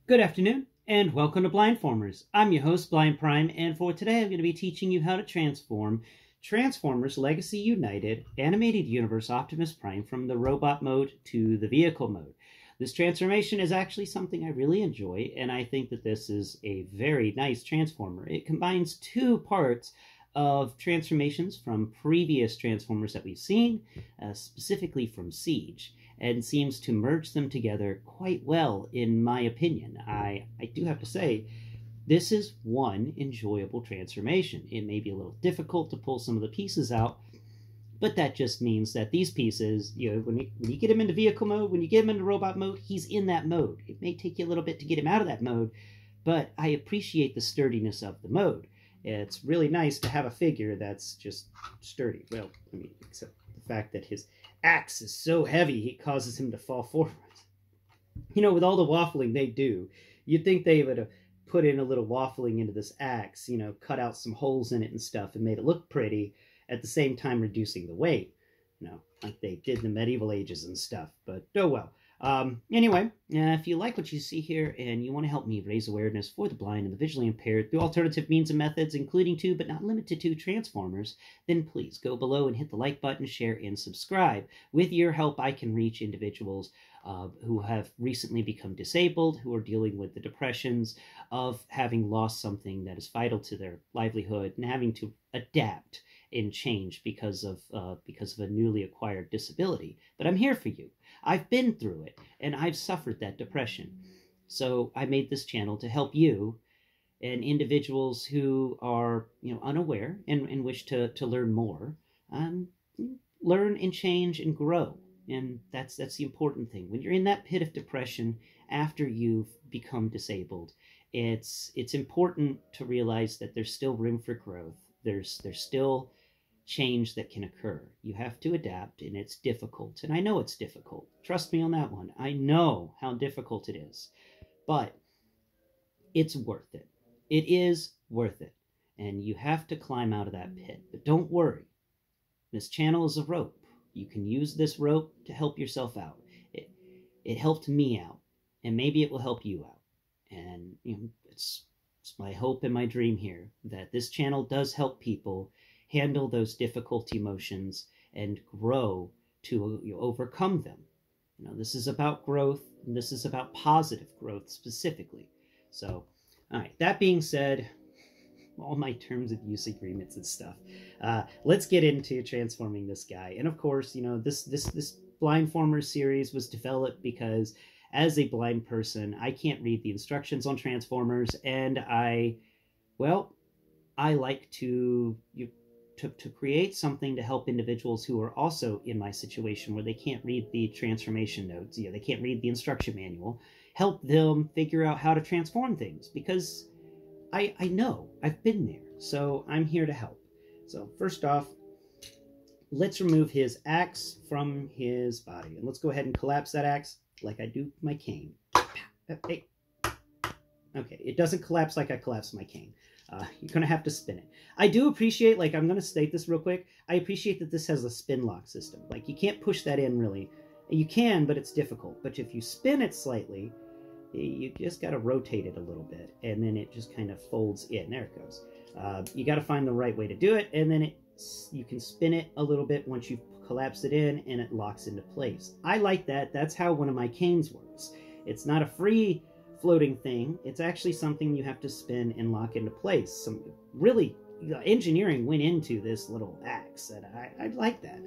Good afternoon, and welcome to Blindformers. I'm your host, Blind Prime, and for today I'm going to be teaching you how to transform Transformers Legacy United Animated Universe Optimus Prime from the robot mode to the vehicle mode. This transformation is actually something I really enjoy, and I think that this is a very nice transformer. It combines two parts of transformations from previous Transformers that we've seen, specifically from Siege, and seems to merge them together quite well, in my opinion. I do have to say, this is one enjoyable transformation. It may be a little difficult to pull some of the pieces out, but that just means that these pieces, when you get him into vehicle mode, when you get him into robot mode, he's in that mode. It may take you a little bit to get him out of that mode, but I appreciate the sturdiness of the mode. It's really nice to have a figure that's just sturdy. Well, I mean, except the fact that his axe is so heavy, it causes him to fall forward. With all the waffling they do, you'd think they would have put in a little waffling into this axe, cut out some holes in it and stuff and made it look pretty, at the same time reducing the weight, like they did in the medieval ages and stuff, but oh well. Anyway, if you like what you see here and you want to help me raise awareness for the blind and the visually impaired through alternative means and methods, including two but not limited to Transformers, then please go below and hit the like button, share, and subscribe. With your help, I can reach individuals who have recently become disabled, who are dealing with the depressions of having lost something that is vital to their livelihood and having to adapt and change because of a newly acquired disability. But I'm here for you. I've been through it, and I've suffered that depression. So I made this channel to help you and individuals who are, unaware and wish to learn more, learn and change and grow. And that's the important thing. When you're in that pit of depression after you've become disabled, it's important to realize that there's still room for growth. There's still change that can occur. You have to adapt, and it's difficult. And I know it's difficult. Trust me on that one. I know how difficult it is. But it's worth it. It is worth it. And you have to climb out of that pit. But don't worry. This channel is a rope. You can use this rope to help yourself out. It helped me out. And maybe it will help you out. And it's my hope and my dream here that this channel does help people handle those difficult emotions and grow to overcome them. This is about growth, and this is about positive growth specifically. So, all right, that being said, all my terms of use agreements and stuff, let's get into transforming this guy. And of course, this Blindformers series was developed because as a blind person, I can't read the instructions on Transformers, and I like to create something to help individuals who are also in my situation where they can't read the transformation notes, they can't read the instruction manual, help them figure out how to transform things, because I know, I've been there, so I'm here to help. So first off, let's remove his axe from his body, and let's go ahead and collapse that axe like I do my cane. Hey. Okay, it doesn't collapse like I collapse my cane. You're going to have to spin it. I do appreciate, I'm going to state this real quick, I appreciate that this has a spin lock system. You can't push that in, really. You can, but it's difficult. But if you spin it slightly, you just got to rotate it a little bit, and then it just kind of folds in. There it goes. You got to find the right way to do it, and then you can spin it a little bit once you've collapsed it in, and it locks into place. I like that. That's how one of my canes works. It's not a free floating thing. It's actually something you have to spin and lock into place. Some really engineering went into this little axe, and I like that.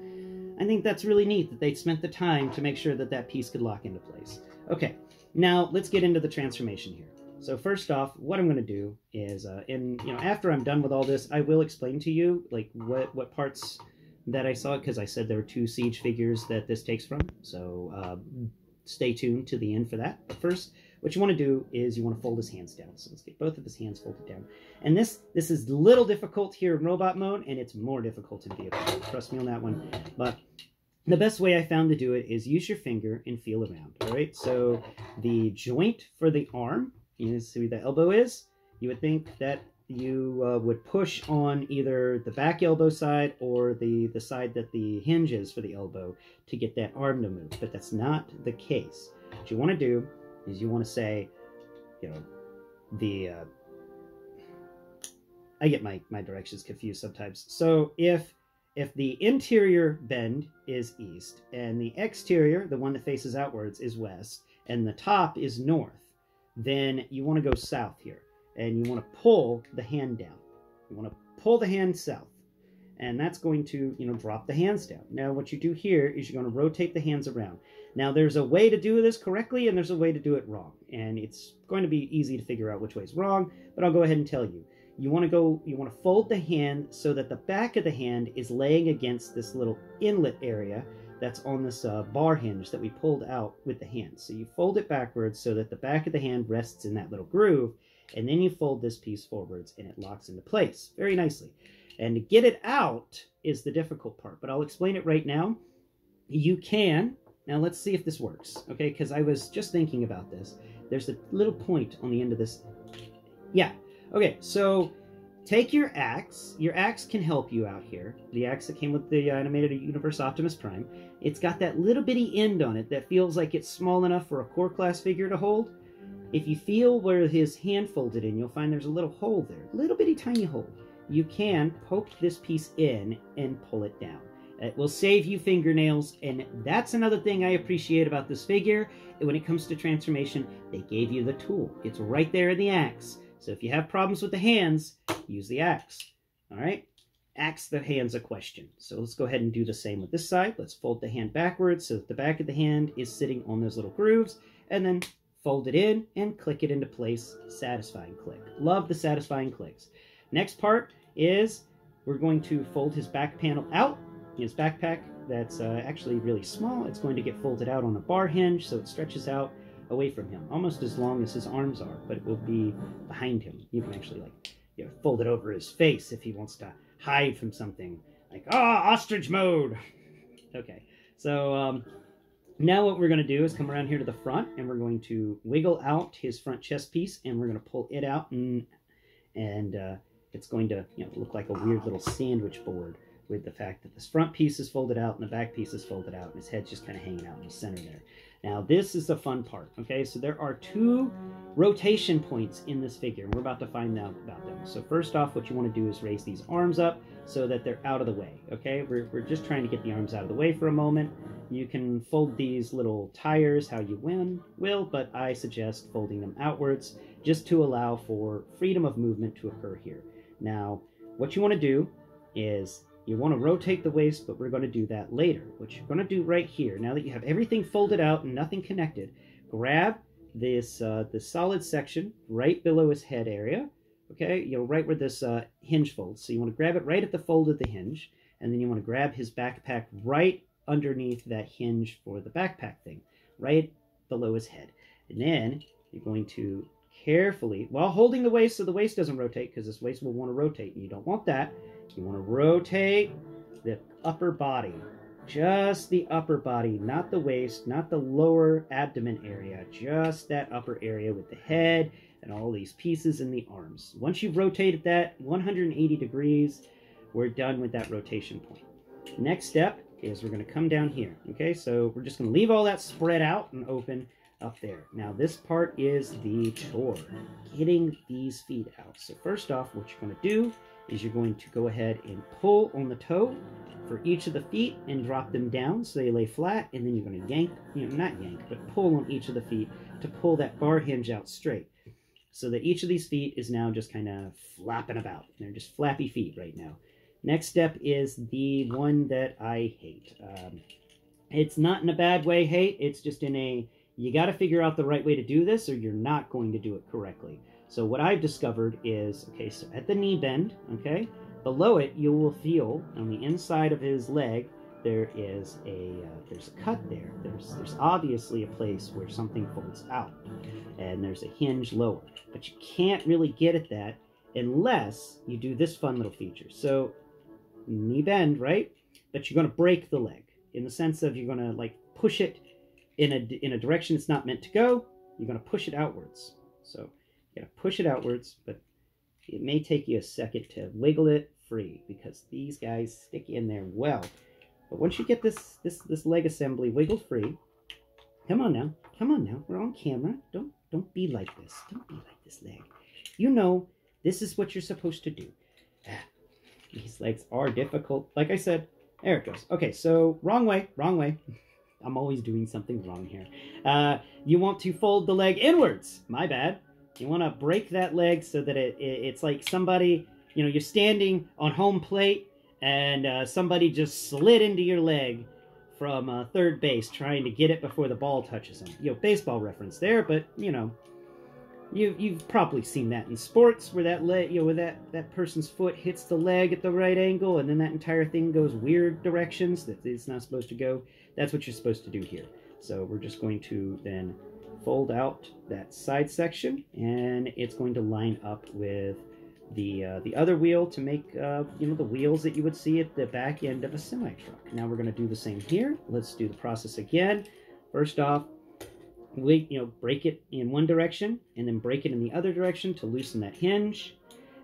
I think that's really neat that they spent the time to make sure that that piece could lock into place. Okay, now let's get into the transformation here. So first off, what I'm going to do is, after I'm done with all this, I will explain to you what parts that I saw, because I said there were two Siege figures that this takes from. So stay tuned to the end for that. But first, what you want to do is you want to fold his hands down. So let's get both of his hands folded down. And this is a little difficult here in robot mode, and it's more difficult in vehicle mode. Trust me on that one. But the best way I found to do it is use your finger and feel around. All right. So the joint for the arm, you see where the elbow is. You would think that you would push on either the back elbow side or the side that the hinge is for the elbow to get that arm to move. But that's not the case. What you want to do is you want to say, you know, I get my directions confused sometimes. So if the interior bend is east and the exterior, the one that faces outwards, is west and the top is north, then you want to go south here and you want to pull the hand down. You want to pull the hand south, and that's going to, you know, drop the hands down. Now what you do here is you're going to rotate the hands around. Now there's a way to do this correctly and there's a way to do it wrong, and it's going to be easy to figure out which way is wrong, but I'll go ahead and tell you. You want to fold the hand so that the back of the hand is laying against this little inlet area that's on this bar hinge that we pulled out with the hand. So you fold it backwards so that the back of the hand rests in that little groove, and then you fold this piece forwards and it locks into place very nicely. And to get it out is the difficult part, but I'll explain it right now. You can, now let's see if this works, okay? Because I was just thinking about this. There's a little point on the end of this. Yeah, okay, so take your axe. Your axe can help you out here. The axe that came with the animated universe Optimus Prime. It's got that little bitty end on it that feels like it's small enough for a core class figure to hold. If you feel where his hand folded in, you'll find there's a little hole there, little bitty tiny hole. You can poke this piece in and pull it down. It will save you fingernails, and that's another thing I appreciate about this figure. When it comes to transformation, they gave you the tool. It's right there in the axe. So if you have problems with the hands, use the axe. All right? Axe the hands a question. So let's go ahead and do the same with this side. Let's fold the hand backwards so that the back of the hand is sitting on those little grooves, and then fold it in and click it into place. Satisfying click. Love the satisfying clicks. Next part is we're going to fold his back panel out. His backpack, that's actually really small. It's going to get folded out on a bar hinge so it stretches out away from him, almost as long as his arms are, but it will be behind him. You can actually, like, you know, fold it over his face if he wants to hide from something. Like, ostrich mode! Okay, so now what we're going to do is come around here to the front, and we're going to wiggle out his front chest piece, and we're going to pull it out, and it's going to, you know, look like a weird little sandwich board with the fact that this front piece is folded out and the back piece is folded out, and his head's just kind of hanging out in the center there. Now, this is the fun part, okay? So there are 2 rotation points in this figure, and we're about to find out about them. So first off, what you want to do is raise these arms up so that they're out of the way, okay? We're just trying to get the arms out of the way for a moment. You can fold these little tires how you will, but I suggest folding them outwards just to allow for freedom of movement to occur here. Now, what you want to do is you want to rotate the waist, but we're going to do that later. What you're going to do right here, now that you have everything folded out and nothing connected, grab this solid section right below his head area, okay? You know, right where this hinge folds. So you want to grab it right at the fold of the hinge, and then you want to grab his backpack right underneath that hinge for the backpack thing, right below his head. And then you're going to carefully, while holding the waist so the waist doesn't rotate, because this waist will want to rotate, and you don't want that. You want to rotate the upper body, just the upper body, not the waist, not the lower abdomen area, just that upper area with the head and all these pieces in the arms. Once you've rotated that 180 degrees, we're done with that rotation point. Next step is we're going to come down here, okay? So we're just going to leave all that spread out and open up there. Now this part is the chore, getting these feet out. So first off, what you're going to do is you're going to go ahead and pull on the toe for each of the feet and drop them down so they lay flat, and then you're going to yank, you know, not yank, but pull on each of the feet to pull that bar hinge out straight so that each of these feet is now just kind of flapping about. They're just flappy feet right now. Next step is the one that I hate. It's not in a bad way hate, it's just in a, you got to figure out the right way to do this or you're not going to do it correctly. So what I've discovered is, okay, so at the knee bend, okay, below it you will feel on the inside of his leg there is there's a cut there. There's obviously a place where something folds out, and there's a hinge lower. But you can't really get at that unless you do this fun little feature. So knee bend, right? But you're going to break the leg in the sense of you're going to like push it in a direction it's not meant to go. You're going to push it outwards. So you got to push it outwards, but it may take you a second to wiggle it free because these guys stick in there well. But once you get this leg assembly wiggled free, come on now, we're on camera. Don't Don't be like this. Don't be like this leg. You know, this is what you're supposed to do. These legs are difficult. Like I said, there it goes. Okay, so wrong way, wrong way. I'm always doing something wrong here. You want to fold the leg inwards. My bad. You want to break that leg so that it's like somebody, you know, you're standing on home plate and somebody just slid into your leg from third base trying to get it before the ball touches them. You know, baseball reference there, but, you know, you've probably seen that in sports where that leg, you know, where that person's foot hits the leg at the right angle and then that entire thing goes weird directions that it's not supposed to go. That's what you're supposed to do here. So we're just going to then fold out that side section, and it's going to line up with the other wheel to make you know, the wheels that you would see at the back end of a semi-truck. Now we're going to do the same here. Let's do the process again. First off, break it in one direction and then break it in the other direction to loosen that hinge.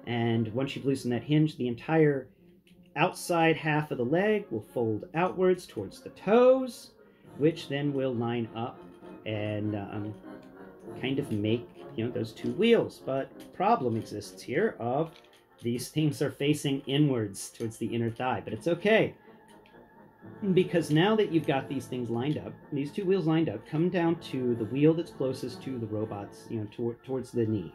And once you've loosened that hinge, the entire outside half of the leg will fold outwards towards the toes, which then will line up and kind of make, you know, those two wheels. But problem exists here of these things are facing inwards towards the inner thigh, but it's okay. Because now that you've got these things lined up, these two wheels lined up, come down to the wheel that's closest to the robot's, you know, towards the knee.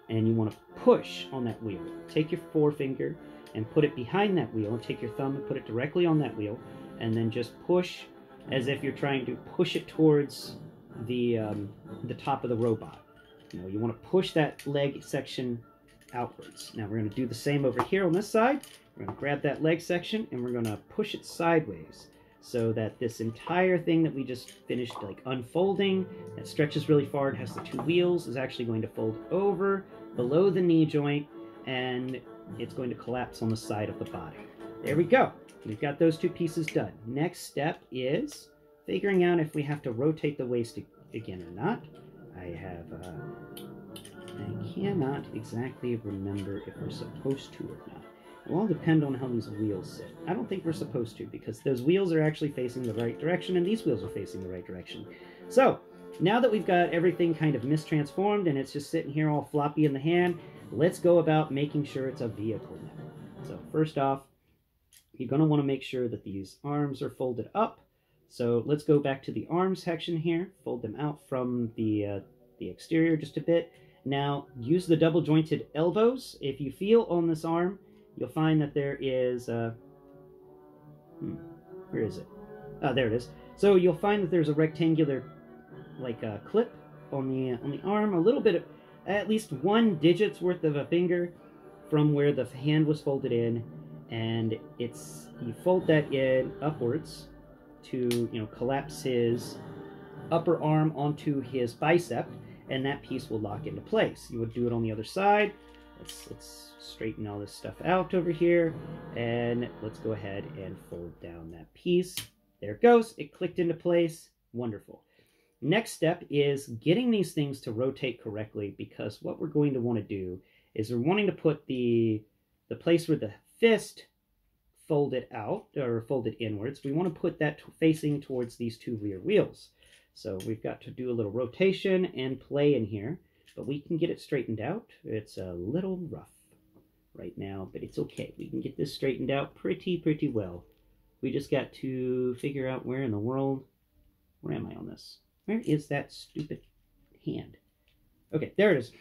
And you want to push on that wheel. Take your forefinger and put it behind that wheel, and take your thumb and put it directly on that wheel, and then just push as if you're trying to push it towards the top of the robot. You know, you want to push that leg section outwards. Now we're going to do the same over here on this side. We're going to grab that leg section and we're going to push it sideways so that this entire thing that we just finished like unfolding, that stretches really far and has the two wheels, is actually going to fold over below the knee joint, and it's going to collapse on the side of the body. There we go. We've got those two pieces done. Next step is figuring out if we have to rotate the waist again or not. I cannot exactly remember if we're supposed to or not. It will all depend on how these wheels sit. I don't think we're supposed to, because those wheels are actually facing the right direction and these wheels are facing the right direction. So, now that we've got everything kind of mistransformed and it's just sitting here all floppy in the hand, let's go about making sure it's a vehicle now. So first off, you're going to want to make sure that these arms are folded up. So let's go back to the arm section here, fold them out from the exterior just a bit. Now, use the double jointed elbows. If you feel on this arm, you'll find that there is where is it? Oh, there it is. So you'll find that there's a rectangular, like a clip on the arm, a little bit of, at least 1 digit's worth of a finger from where the hand was folded in, and you fold that in upwards to, you know, collapse his upper arm onto his bicep, and that piece will lock into place. You would do it on the other side. Let's straighten all this stuff out over here, and let's go ahead and fold down that piece. There it goes. It clicked into place. Wonderful. Next step is getting these things to rotate correctly, because what we're going to want to do is we're wanting to put the place where the fist folded out, or folded inwards, we want to put that facing towards these two rear wheels. So we've got to do a little rotation and play in here, but we can get it straightened out. It's a little rough right now, but it's okay. We can get this straightened out pretty well. We just got to figure out where in the world, where am I on this? Where is that stupid hand? Okay, there it is.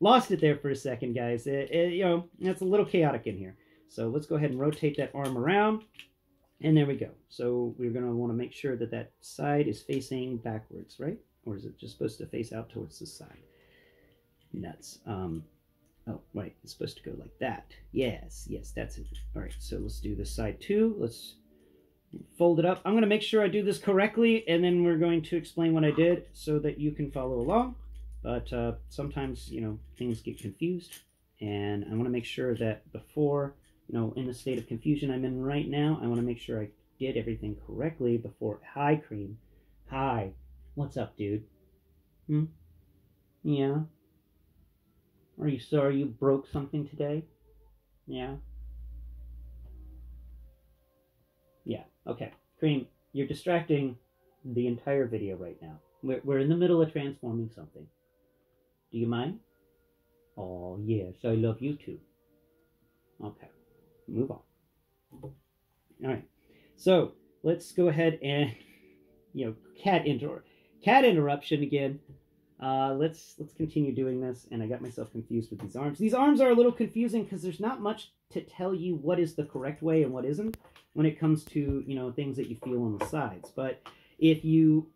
Lost it there for a second, guys. You know, that's a little chaotic in here. So let's go ahead and rotate that arm around, and there we go. So we're going to want to make sure that that side is facing backwards, right? Or is it just supposed to face out towards the side? Nuts. Oh, right, it's supposed to go like that. Yes, that's it. All right, so let's do this side too. Let's fold it up. I'm going to make sure I do this correctly, and then we're going to explain what I did so that you can follow along. But sometimes, you know, things get confused, and I want to make sure that before, you know, in the state of confusion I'm in right now, I want to make sure I did everything correctly before. Hi, Kream. Hi. What's up, dude? Yeah? Are you sorry you broke something today? Yeah? Yeah, okay. Kream, you're distracting the entire video right now. We're in the middle of transforming something. Do you mind? Oh, yes, I love you too. Okay, move on. All right, so let's go ahead and, cat interruption again. Let's continue doing this, and I got myself confused with these arms. These arms are a little confusing because there's not much to tell you what is the correct way and what isn't when it comes to, things that you feel on the sides. But if you...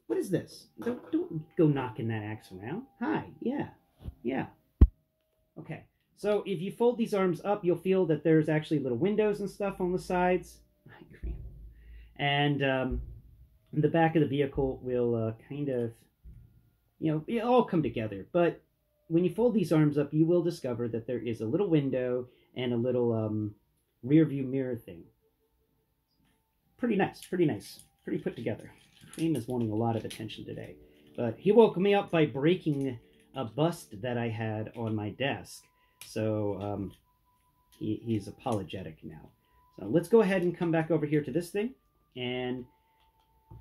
What is this? Don't go knocking that axe around. Hi, yeah. Okay, so if you fold these arms up, you'll feel that there's actually little windows and stuff on the sides. Hi, Kream. And the back of the vehicle will kind of, it all come together. But when you fold these arms up, you will discover that there is a little window and a little rear view mirror thing. Pretty nice, pretty put together. Kream is wanting a lot of attention today. But he woke me up by breaking a bust that I had on my desk. So he's apologetic now. So let's go ahead and come back over here to this thing. And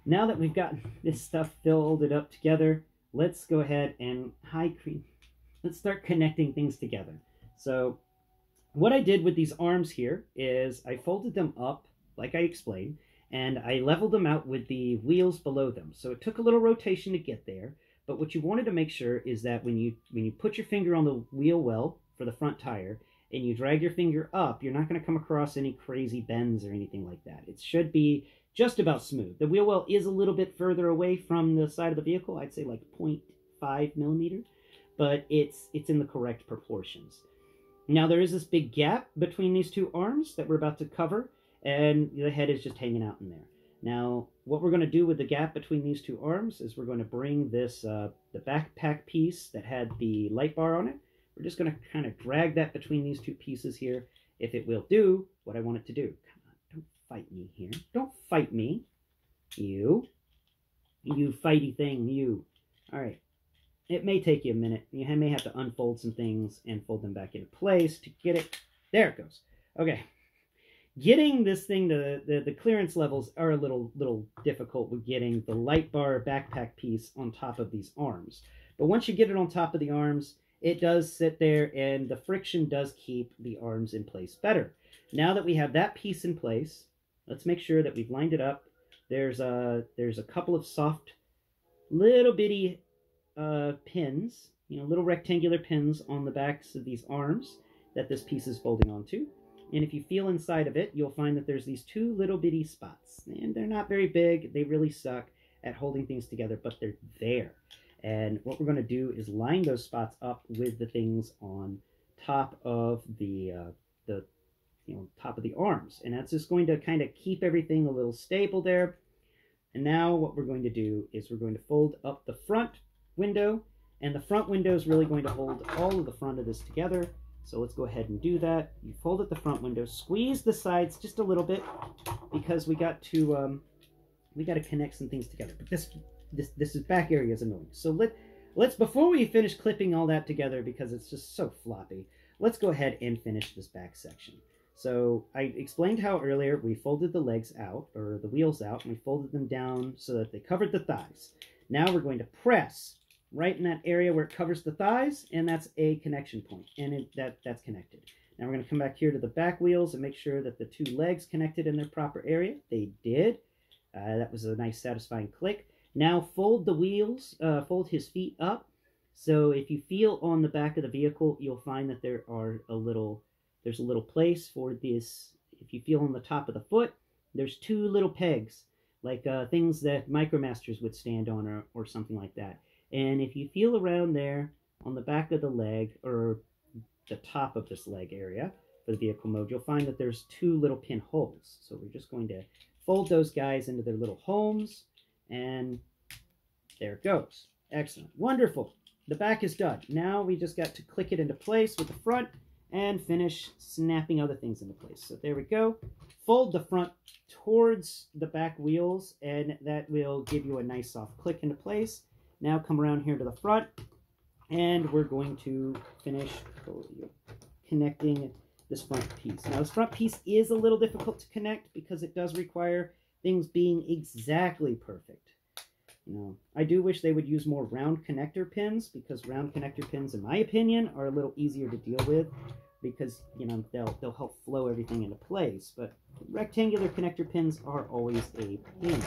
now that we've got this stuff folded up together, let's go ahead and, hi Kream, let's start connecting things together. So what I did with these arms here is I folded them up, like I explained, and I leveled them out with the wheels below them. So it took a little rotation to get there, but what you wanted to make sure is that when you put your finger on the wheel well for the front tire, and you drag your finger up, you're not going to come across any crazy bends or anything like that. It should be just about smooth. The wheel well is a little bit further away from the side of the vehicle. I'd say like 0.5 millimeter, but it's in the correct proportions. Now there is this big gap between these two arms that we're about to cover, and the head is just hanging out in there. Now, what we're going to do with the gap between these two arms is we're going to bring this, the backpack piece that had the light bar on it. We're just going to kind of drag that between these two pieces here, if it will do what I want it to do. Come on, don't fight me here. Don't fight me. You fighty thing, you. All right. It may take you a minute. You may have to unfold some things and fold them back into place to get it. There it goes. Okay. Getting this thing to the clearance levels are a little difficult with getting the light bar backpack piece on top of these arms. But once you get it on top of the arms, it does sit there and the friction does keep the arms in place better. Now that we have that piece in place, let's make sure that we've lined it up. There's a couple of soft little bitty pins, little rectangular pins on the backs of these arms that this piece is folding onto. And if you feel inside of it, you'll find that there's these two little bitty spots. And they're not very big. They really suck at holding things together, but they're there. And what we're going to do is line those spots up with the things on top of the top of the arms. And that's just going to kind of keep everything a little stable there. And now what we're going to do is we're going to fold up the front window. And the front window is really going to hold all of the front of this together. So let's go ahead and do that. You fold at the front window, squeeze the sides just a little bit because we got to connect some things together. But this is back area is annoying. So let's before we finish clipping all that together because it's just so floppy, let's go ahead and finish this back section. So I explained how earlier we folded the legs out or the wheels out and we folded them down so that they covered the thighs. Now we're going to press right in that area where it covers the thighs, and that's a connection point, and that's connected. Now we're going to come back here to the back wheels and make sure that the two legs connected in their proper area. They did. That was a nice satisfying click. Now fold the wheels, fold his feet up. So if you feel on the back of the vehicle, you'll find that there's a little place for this. If you feel on the top of the foot, there's two little pegs, like things that Micromasters would stand on or something like that. And if you feel around there on the back of the leg or the top of this leg area for the vehicle mode, you'll find that there's two little pin holes. So we're just going to fold those guys into their little homes, and there it goes. Excellent. Wonderful. The back is done. Now we just got to click it into place with the front and finish snapping other things into place. So there we go. Fold the front towards the back wheels, and that will give you a nice soft click into place. Now come around here to the front, and we're going to finish connecting this front piece. Now, this front piece is a little difficult to connect because it does require things being exactly perfect. I do wish they would use more round connector pins, because round connector pins, in my opinion, are a little easier to deal with, because, they'll help flow everything into place. But rectangular connector pins are always a pain.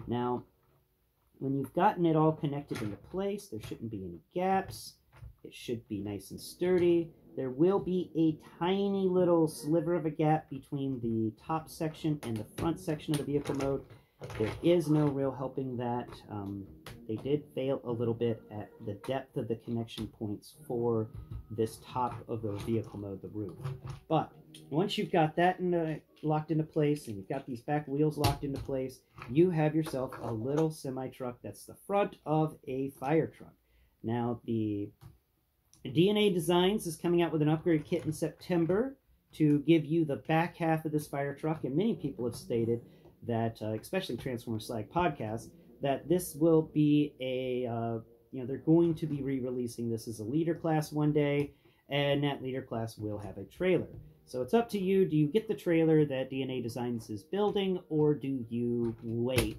Now, when you've gotten it all connected into place, there shouldn't be any gaps. It should be nice and sturdy. There will be a tiny little sliver of a gap between the top section and the front section of the vehicle mode. There is no real helping that. They did fail a little bit at the depth of the connection points for this top of the vehicle mode, the roof. But once you've got that locked into place, and you've got these back wheels locked into place, you have yourself a little semi-truck that's the front of a fire truck. Now, the DNA Designs is coming out with an upgrade kit in September to give you the back half of this fire truck, and many people have stated that, especially Transformers Slag Podcast, that this will be they're going to be re-releasing this as a leader class one day, and that leader class will have a trailer. So it's up to you. Do you get the trailer that DNA Designs is building, or do you wait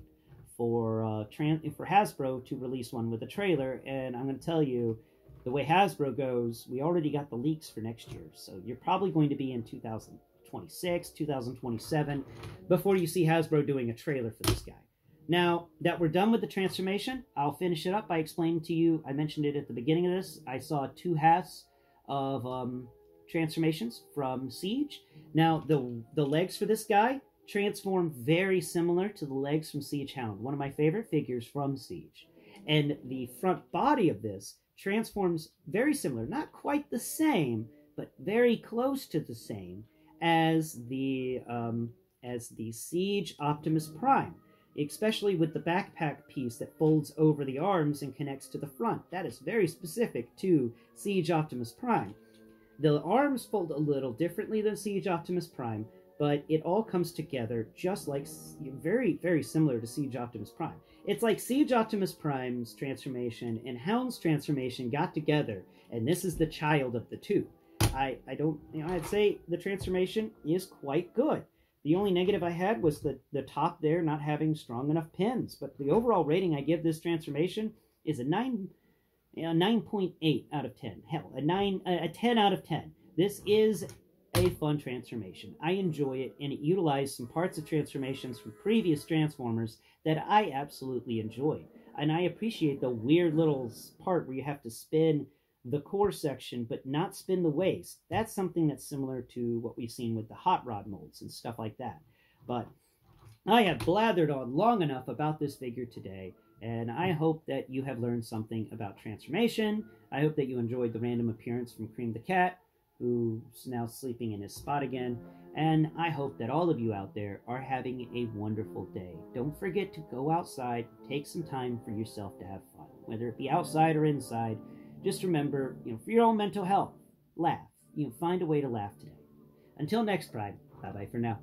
for Hasbro to release one with a trailer? And I'm going to tell you, the way Hasbro goes, we already got the leaks for next year, so you're probably going to be in 2026, 2027, before you see Hasbro doing a trailer for this guy. Now that we're done with the transformation, I'll finish it up by explaining to you, I mentioned it at the beginning of this, I saw 2 halves of transformations from Siege. Now, the legs for this guy transform very similar to the legs from Siege Hound, one of my favorite figures from Siege. And the front body of this transforms very similar, not quite the same, but very close to the same as the Siege Optimus Prime, especially with the backpack piece that folds over the arms and connects to the front. That is very specific to Siege Optimus Prime. The arms fold a little differently than Siege Optimus Prime, but it all comes together just like, very, very similar to Siege Optimus Prime. It's like Siege Optimus Prime's transformation and Hound's transformation got together, and this is the child of the two. I'd say the transformation is quite good. The only negative I had was the top there not having strong enough pins, but the overall rating I give this transformation is a 9.8 out of 10. Hell, a 10 out of 10. This is a fun transformation. I enjoy it, and it utilized some parts of transformations from previous Transformers that I absolutely enjoyed. And I appreciate the weird little part where you have to spin the core section but not spin the waist. That's something that's similar to what we've seen with the hot rod molds and stuff like that. But I have blathered on long enough about this figure today, and I hope that you have learned something about transformation. I hope that you enjoyed the random appearance from Kream da Kat, who's now sleeping in his spot again, and I hope that all of you out there are having a wonderful day. Don't forget to go outside, take some time for yourself to have fun, whether it be outside or inside. Just remember, for your own mental health, laugh. Find a way to laugh today. Until next time, bye-bye for now.